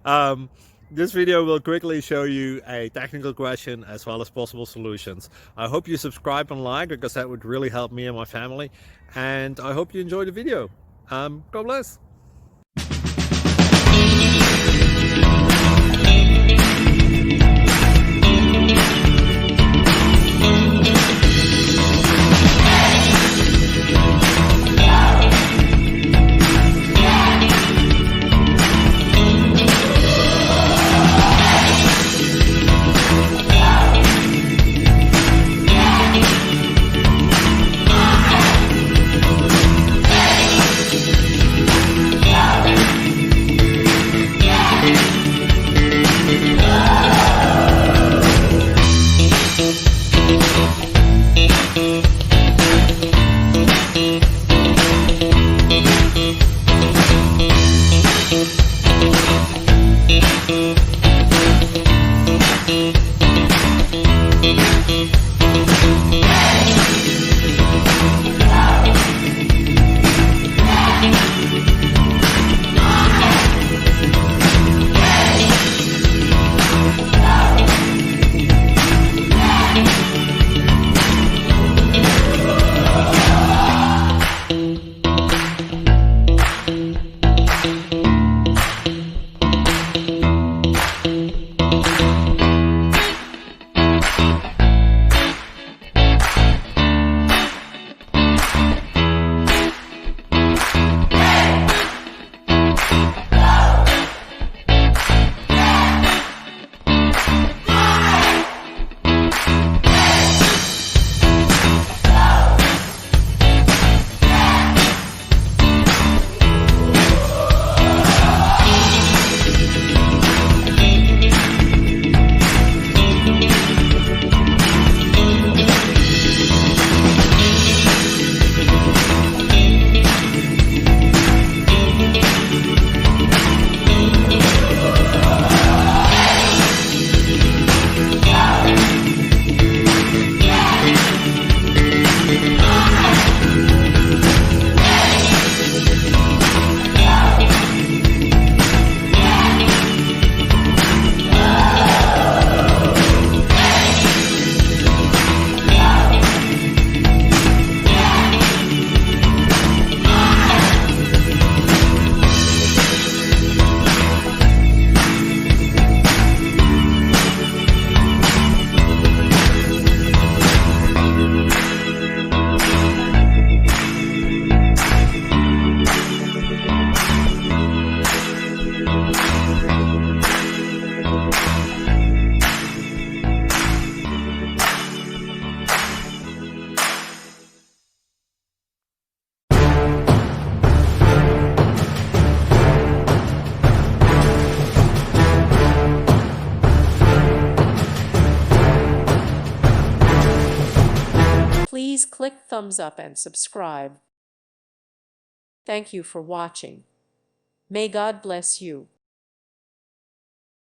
um, this video will quickly show you a technical question as well as possible solutions. I hope you subscribe and like, because that would really help me and my family. And I hope you enjoy the video. God bless. Please click thumbs up and subscribe. Thank you for watching. May God bless you.